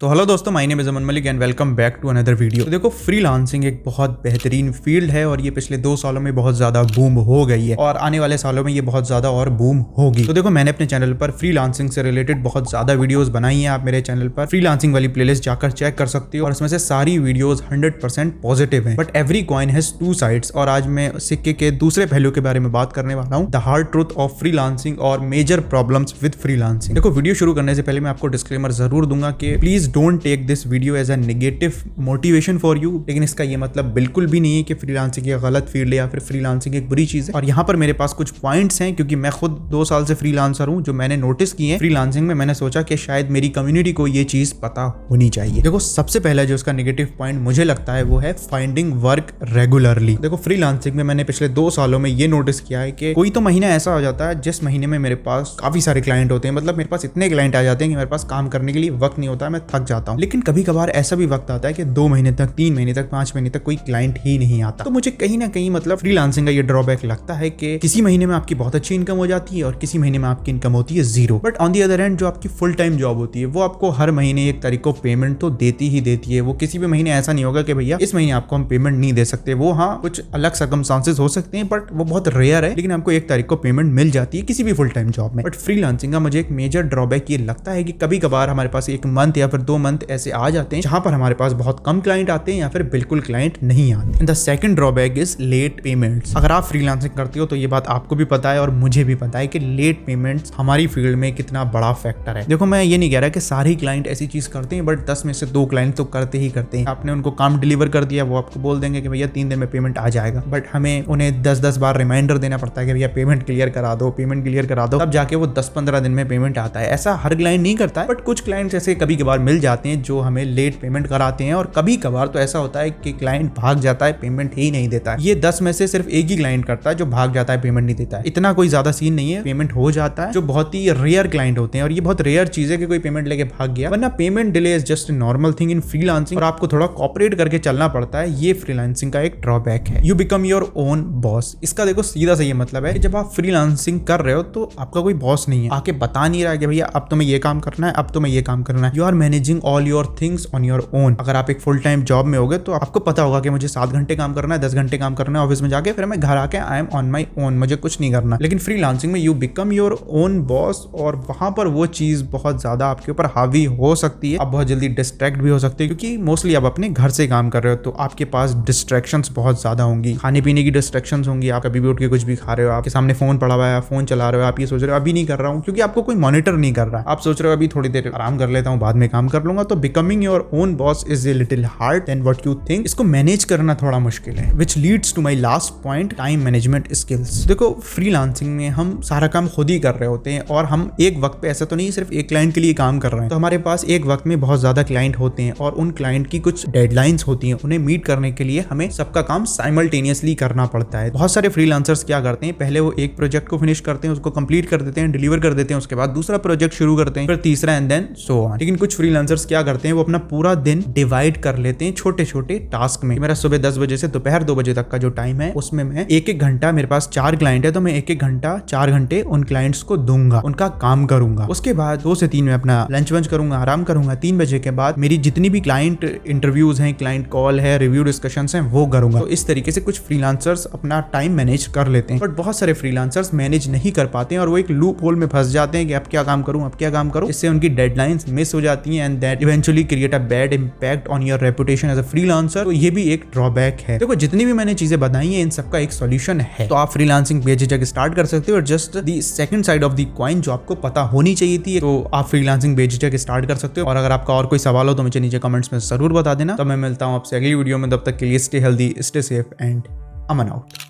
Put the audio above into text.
तो हेलो दोस्तों, my name is Aman Malik and welcome back to another video. तो देखो, फ्रीलांसिंग एक बहुत बेहतरीन फील्ड है और ये पिछले 2 सालों में बहुत ज्यादा बूम हो गई है और आने वाले सालों में ये बहुत ज्यादा और बूम होगी। तो देखो, मैंने अपने चैनल पर फ्रीलांसिंग से रिलेटेड बहुत ज्यादा वीडियोस बनाई हैं। आप मेरे चैनल पर फ्रीलांसिंग वाली प्लेलिस्ट जाकर चेक कर सकते हो और इसमें से सारी वीडियोस 100% पॉजिटिव हैं। But every coin has 2 sides और आज मैं सिक्के के दूसरे पहलू के बारे में बात करने वाला हूँ, the hard truth of freelancing और मेजर प्रॉब्लम्स विद फ्रीलांसिंग। देखो, वीडियो शुरू करने से पहले मैं आपको डिस्क्लेमर जरूर दूंगा कि please don't take this video as a negative motivation for you. लेकिन इसका ये मतलब बिल्कुल भी नहीं है कि फ्रीलांसिंग एक गलत फील्ड है या फिर फ्रीलांसिंग एक बुरी चीज है। और यहाँ पर मेरे पास कुछ पॉइंट्स हैं, क्योंकि मैं खुद 2 साल से फ्रीलांसर हूँ, जो मैंने नोटिस किए हैं फ्रीलांसिंग में। मैंने सोचा कि शायद मेरी कम्युनिटी को ये चीज पता होनी चाहिए। देखो, सबसे पहला जो इसका नेगेटिव पॉइंट मुझे लगता है वो है फाइंडिंग वर्क रेगुलरली। देखो, फ्रीलांसिंग में मैंने पिछले 2 सालों में ये नोटिस किया है कि कोई तो महीना ऐसा हो जाता है जिस महीने में मेरे पास काफी सारे क्लाइंट होते हैं। मतलब मेरे पास इतने क्लाइंट आ जाते हैं कि मेरे पास काम करने के लिए वक्त नहीं होता है, मैं थक जाता हूँ। लेकिन कभी कभार ऐसा भी वक्त आता है कि 2 महीने तक, 3 महीने तक, 5 महीने तक कोई क्लाइंट ही नहीं आता। तो मुझे कहीं ना कहीं मतलब फ्रीलांसिंग का ये ड्रॉबैक लगता है कि किसी महीने में आपकी बहुत अच्छी इनकम हो जाती है और किसी महीने में आपकी इनकम होती है 0। But on the other hand, जो आपकी फुल टाइम जॉब होती है वो आपको हर महीने 1 तारीख को पेमेंट तो देती ही देती है। वो किसी भी महीने ऐसा नहीं होगा कि भैया इस महीने आपको हम पेमेंट नहीं दे सकते। वो हाँ, कुछ अलग सर्कमस्टांसेस हो सकते हैं, बट वो बहुत रेयर है। लेकिन आपको 1 तारीख को पेमेंट मिल जाती है किसी भी फुल टाइम जॉब में। बट फ्रीलांसिंग का मुझे एक मेजर ड्रॉबैक ये लगता है कि कभी कभार हमारे पास 1 मंथ या फिर 2 मंथ ऐसे आ जाते हैं जहां पर हमारे पास बहुत कम क्लाइंट आते हैं या फिर बिल्कुल क्लाइंट नहीं आते। The second drawback is late payments. अगर आप फ्रीलांसिंग करते हो तो ये बात आपको भी पता है और मुझे भी पता है कि लेट पेमेंट्स हमारी फील्ड में कितना बड़ा फैक्टर है। देखो, मैं ये नहीं कह रहा कि सारे क्लाइंट ऐसी चीज करते हैं, बट 10 में से 2 क्लाइंट तो करते ही करते हैं। आपने उनको काम डिलीवर कर दिया, वो आपको बोल देंगे कि भैया 3 दिन में पेमेंट आ जाएगा, बट हमें उन्हें 10-10 बार रिमाइंडर देना पड़ता है कि भैया पेमेंट क्लियर करा दो, पेमेंट क्लियर करा दो, तब जाके वो 10-15 दिन में पेमेंट आता है। ऐसा हर क्लाइंट नहीं करता है, बट कुछ क्लाइंट्स ऐसे कभी कभार मिल जाते हैं जो हमें लेट पेमेंट कराते हैं। और कभी कभार तो ऐसा होता है कि क्लाइंट भाग जाता है, पेमेंट ही नहीं देता है। ये 10 में से सिर्फ 1 ही क्लाइंट करता है जो भाग जाता है, पेमेंट नहीं देता है। इतना कोई ज्यादा सीन नहीं है, पेमेंट हो जाता है, जो बहुत ही रेयर क्लाइंट होते हैं। और ये बहुत रेयर चीज है कि कोई पेमेंट लेके भाग गया, वरना payment delay is just normal thing in freelancing और आपको थोड़ा कॉपरेट करके चलना पड़ता है। ये फ्रीलांसिंग का एक ड्रॉबैक है। You become your own boss. इसका देखो सीधा सा ये मतलब है कि जब आप फ्रीलांसिंग कर रहे हो तो आपका कोई बॉस नहीं है, आके बता नहीं रहा है कि भैया अब तुम्हें ये काम करना है, अब तुम्हें ये काम करना है। You are managing all your things on your own. अगर आप एक फुल टाइम जॉब में होगे तो आपको पता होगा कि मुझे 7 घंटे काम करना है, 10 घंटे काम करना है ऑफिस में जाके, फिर मैं घर आके I am on my own, मुझे कुछ नहीं करना। लेकिन फ्रीलांसिंग में you become your own boss और वहां पर वो चीज बहुत ज्यादा आपके ऊपर हावी हो सकती है। आप बहुत जल्दी डिस्ट्रैक्ट भी हो सकते हैं, क्योंकि मोस्टली आप अपने घर से काम कर रहे हो तो आपके पास डिस्ट्रैक्शंस बहुत ज्यादा होंगी। खाने पीने की डिस्ट्रैक्शंस होंगी, आप कभी भी उठ के कुछ भी खा रहे हो, आपके सामने फोन पड़ा हुआ है, फोन चला रहे हो, आप ये सोच रहे हो अभी नहीं कर रहा हूँ, क्योंकि आपको कोई मॉनिटर नहीं कर रहा है। आप सोच रहे हो अभी थोड़ी देर आराम कर लेता हूँ, बाद में काम कर लूंगा। तो becoming your own boss is a little hard then what you think. इसको मैनेज करना थोड़ा मुश्किल है, which leads to my last point, time management skills. देखो, फ्रीलांसिंग में हम सारा काम खुद ही कर रहे होते हैं और हम एक वक्त पे, ऐसा तो नहीं सिर्फ एक क्लाइंट के लिए काम कर रहे हैं, तो हमारे पास एक वक्त में बहुत ज्यादा क्लाइंट होते हैं और उन क्लाइंट की कुछ डेडलाइंस होती हैं। उन्हें मीट करने के लिए हमें सबका काम साइमल्टेनियसली करना पड़ता है। बहुत सारे फ्रीलांसर्स क्या करते हैं, पहले वो एक प्रोजेक्ट को फिनिश करते हैं, उसको कंप्लीट कर देते हैं, डिलीवर कर देते हैं, उसके बाद दूसरा प्रोजेक्ट शुरू करते हैं, फिर तीसरा एंड देन सो ऑन। लेकिन कुछ फ्रीलांसर्स क्या करते हैं, वो अपना पूरा दिन डिवाइड कर लेते हैं छोटे छोटे टास्क में। मेरा सुबह 10 बजे से दोपहर 2 बजे तक का जो टाइम है, उसमें मैं 1-1 घंटा, मेरे पास 4 क्लाइंट है तो मैं 1-1 घंटा 4 घंटे उन क्लाइंट्स को दूंगा, उनका काम करूंगा। उसके बाद 2 से 3 में अपना लंच वंच करूंगा, आराम करूंगा। 3 बजे के बाद मेरी जितनी भी क्लाइंट इंटरव्यूज हैं, क्लाइंट कॉल है, रिव्यू डिस्कशंस हैं, वो करूंगा। तो इस तरीके से कुछ फ्रीलांसर्स अपना टाइम मैनेज कर लेते हैं, बट बहुत सारे फ्रीलांसर्स मैनेज नहीं कर पाते हैं और वो एक लूप होल में फंस जाते हैं कि अब क्या काम करूं, अब क्या काम करूं। इससे उनकी डेडलाइंस मिस हो जाती हैं and that eventually create a bad impact on your reputation as a freelancer. तो ये भी एक ड्रॉबैक है। देखो, जितनी भी मैंने चीजें बताई हैं, इन सबका एक सॉल्यूशन है। तो आप फ्रीलांसिंग बेझिझक स्टार्ट कर सकते हो और just the second side of the coin जो आपको पता होनी चाहिए थी, तो आप फ्रीलांसिंग बेझिझक स्टार्ट कर सकते हो। और अगर आपका और कोई सवाल हो तो मुझे नीचे कमेंट्स में जरूर बता देना। तो मैं मिलता हूँ आपसे अगली वीडियो में, तब तक के लिए stay healthy, stay safe and Aman out.